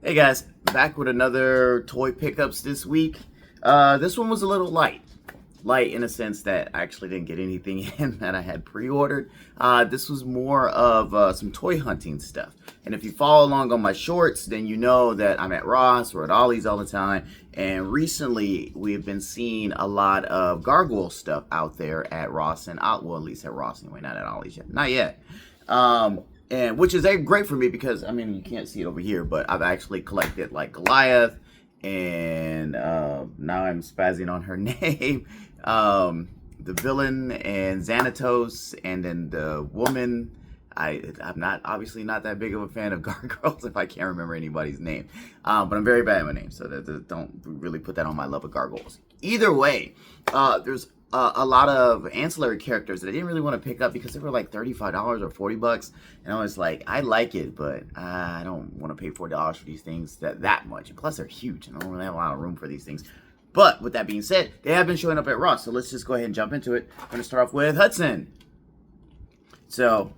Hey guys, back with another toy pickups this week. This one was a little light. Light in a sense that I actually didn't get anything in that I had pre-ordered. This was more of some toy hunting stuff. And if you follow along on my shorts, then you know that I'm at Ross or at Ollie's all the time. And recently, we've been seeing a lot of gargoyle stuff out there at Ross and well, at least at Ross anyway, not at Ollie's yet. Not yet. And which is great for me because, I mean, you can't see it over here, but I've actually collected like Goliath, and now I'm spazzing on her name, the villain and Xanatos, and then the woman. I'm obviously not that big of a fan of gargoyles if I can't remember anybody's name, but I'm very bad at my name, so don't really put that on my love of gargoyles. Either way, there's a lot of ancillary characters that I didn't really want to pick up because they were like $35 or $40, and I was like, I like it, but I don't want to pay $40 for these things that much. And plus, they're huge, and I don't really have a lot of room for these things. But with that being said, they have been showing up at Ross, so let's just go ahead and jump into it. I'm going to start off with Hudson. So,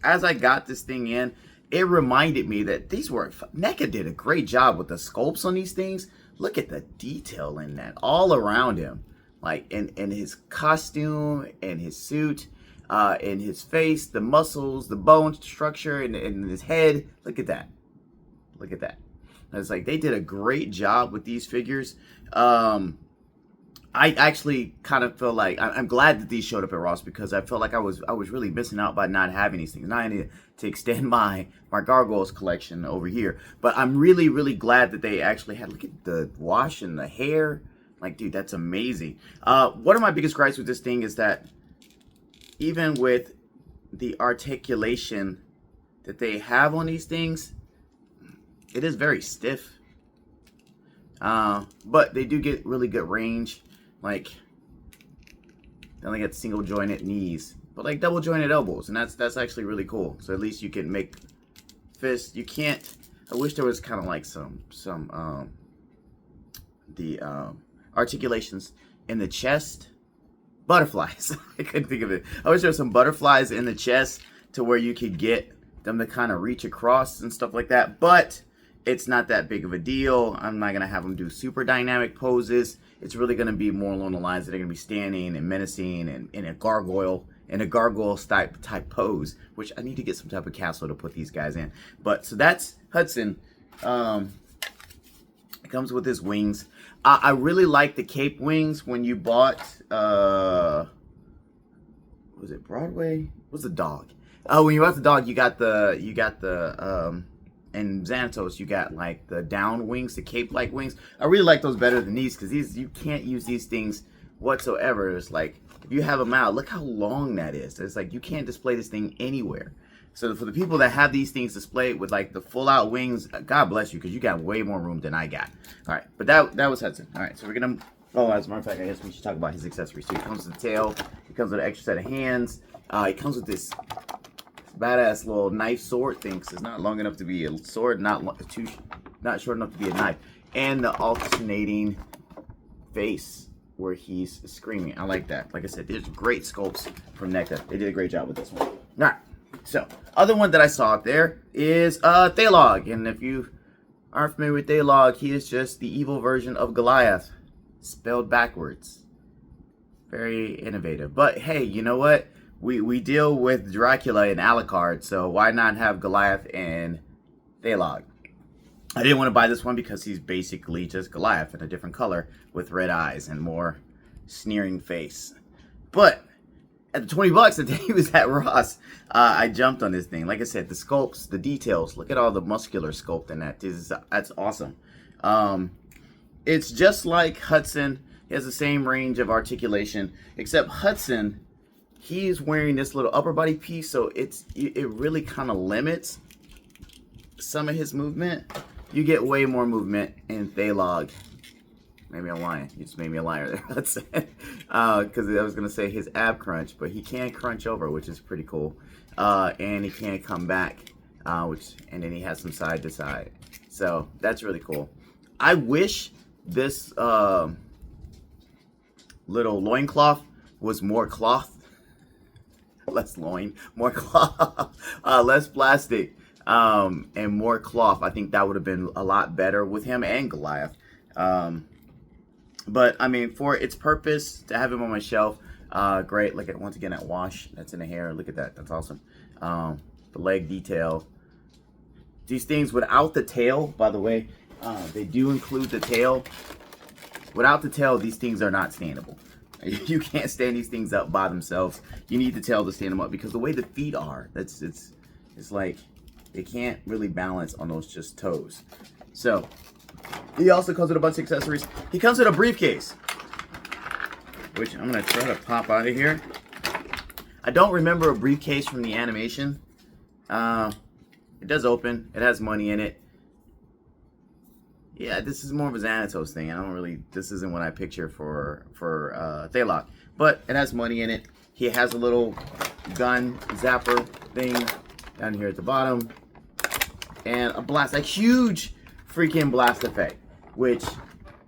as I got this thing in, it reminded me that NECA did a great job with the sculpts on these things. Look at the detail in that all around him. Like in his costume and his suit, in his face, the muscles, the bone structure, and in his head. Look at that. Look at that. It's like they did a great job with these figures. I actually kind of feel like I'm glad that these showed up at Ross because I felt like I was really missing out by not having these things. Now I need to extend my gargoyles collection over here, but I'm really glad that they actually had. Look at the wash and the hair. Like, dude, that's amazing. One of my biggest gripes with this thing is that even with the articulation that they have on these things, it is very stiff. But they do get really good range. Like, they only got single jointed knees, but like double jointed elbows, and that's actually really cool. So at least you can make fists. You can't. I wish there was kind of like some articulations in the chest. Butterflies. I couldn't think of it. I wish there was some butterflies in the chest to where you could get them to kind of reach across and stuff like that. But it's not that big of a deal. I'm not gonna have them do super dynamic poses. It's really gonna be more along the lines that they're gonna be standing and menacing and in a gargoyle type pose, which I need to get some type of castle to put these guys in. But so that's Hudson. It comes with his wings. I really like the cape wings. When you bought was it Broadway? What's the dog? Oh, when you bought the dog, you got the and Xanatos, you got like the down wings, the cape-like wings. I really like those better than these because these, you can't use these things whatsoever. It's like, if you have them out, look how long that is. It's like, you can't display this thing anywhere. So for the people that have these things displayed with like the full-out wings, God bless you, because you got way more room than I got. All right, but that was Hudson. All right, so we're gonna, as a matter of fact, I guess we should talk about his accessories too. It comes with the tail, it comes with an extra set of hands, it comes with this badass little knife sword thing, because it's not long enough to be a sword, not short enough to be a knife, and the alternating face where he's screaming. I like that. Like I said, there's great sculpts from NECA. They did a great job with this one. All right, so other one that I saw out there is Thailog, and if you aren't familiar with Thailog, he is just the evil version of Goliath, spelled backwards. Very innovative. But hey, you know what? We deal with Dracula and Alucard, so why not have Goliath and Thailog? I didn't want to buy this one because he's basically just Goliath in a different color with red eyes and more sneering face. But at the $20 the day he was at Ross, I jumped on this thing. Like I said, the sculpts, the details, look at all the muscular sculpt in that. That's awesome. It's just like Hudson. He has the same range of articulation, except Hudson, he's wearing this little upper body piece, so it really kind of limits some of his movement. You get way more movement in Thailog. Maybe I'm lying. You just made me a liar there, Hudson. Because I was going to say his ab crunch, but he can crunch over, which is pretty cool. And he can come back, and then he has some side to side. So that's really cool. I wish this little loincloth was more cloth. Less loin, more cloth, less plastic. and more cloth. I think that would have been a lot better with him and Goliath. But I mean, for its purpose, to have him on my shelf, great. Look at, once again, that wash that's in the hair. Look at that. That's awesome. The leg detail. These things without the tail, by the way, they do include the tail. Without the tail, these things are not standable. You can't stand these things up by themselves. You need the tail to stand them up, because the way the feet are, it's like they can't really balance on those just toes. So he also comes with a bunch of accessories. He comes with a briefcase, which I'm gonna try to pop out of here. I don't remember a briefcase from the animation. It does open. It has money in it. Yeah, this is more of a Xanatos thing. I don't really, this isn't what I picture for Thailog. But it has money in it. He has a little gun zapper thing down here at the bottom. And a blast, a huge freaking blast effect, which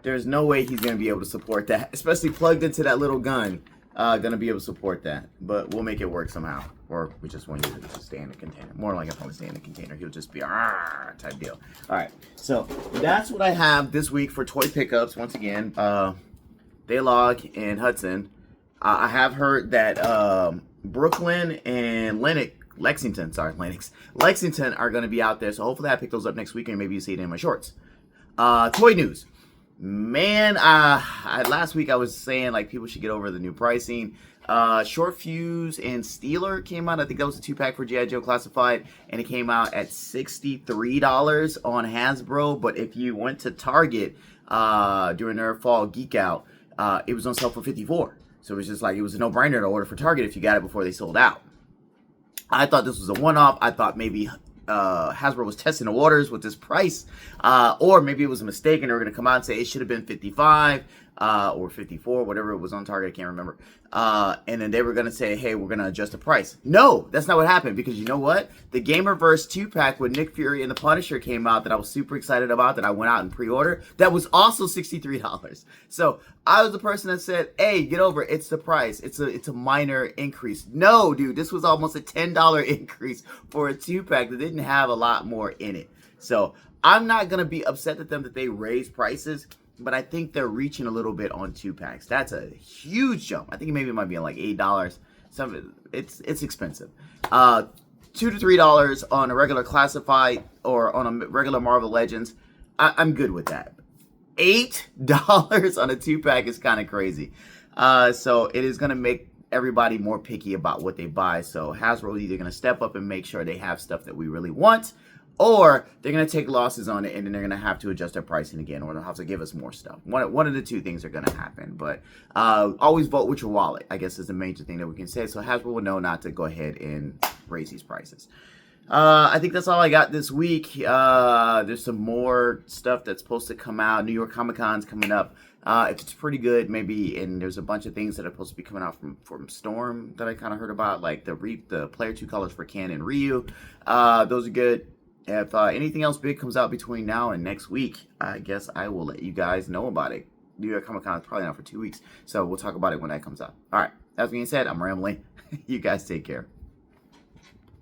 there's no way he's going to be able to support that, especially plugged into that little gun. Going to be able to support that, but we'll make it work somehow. Or we just want you to stay in the container. More like, if I stay in the container, he'll just be type deal. All right, so that's what I have this week for toy pickups. Once again, Thailog and Hudson. I have heard that Brooklyn and Lexington are going to be out there. So hopefully I pick those up next week, and maybe you see it in my shorts. Toy news. Man, last week I was saying like people should get over the new pricing. Short Fuse and Steeler came out. I think that was a 2-pack for G.I. Joe Classified, and it came out at $63 on Hasbro. But if you went to Target during their fall geek out, it was on sale for $54. So it was just like, it was a no-brainer to order for Target if you got it before they sold out. I thought this was a one-off. I thought maybe Hasbro was testing the waters with this price, or maybe it was a mistake and they were going to come out and say it should have been 55 or 54, whatever it was on Target, I can't remember, and then they were going to say, hey, we're going to adjust the price. No, that's not what happened, because you know what, the Gamerverse 2-pack with Nick Fury and the Punisher came out that I was super excited about, that I went out and pre-ordered, that was also $63. So I was the person that said, hey, get over it, it's the price, it's a minor increase. No, dude, this was almost a $10 increase for a 2-pack that didn't have a lot more in it. So I'm not going to be upset at them that they raised prices, but I think they're reaching a little bit on 2-packs. That's a huge jump. I think maybe it might be like $8. It's expensive. $2 to $3 on a regular Classified or on a regular Marvel Legends. I'm good with that. $8 on a 2-pack is kind of crazy. So it is going to make everybody more picky about what they buy. So Hasbro is either going to step up and make sure they have stuff that we really want, or they're going to take losses on it and then they're going to have to adjust their pricing again, or they'll have to give us more stuff. One of the two things are going to happen. But always vote with your wallet, I guess, is the major thing that we can say. So Hasbro will know not to go ahead and raise these prices. I think that's all I got this week. There's some more stuff that's supposed to come out. New York Comic Con's coming up. If it's pretty good, maybe, and there's a bunch of things that are supposed to be coming out from Storm that I kind of heard about, like the Player 2 colors for Ken and Ryu. Those are good. If anything else big comes out between now and next week, I guess I will let you guys know about it. New York Comic Con is probably not for 2 weeks, so we'll talk about it when that comes out. All right, that being said, I'm rambling. You guys take care.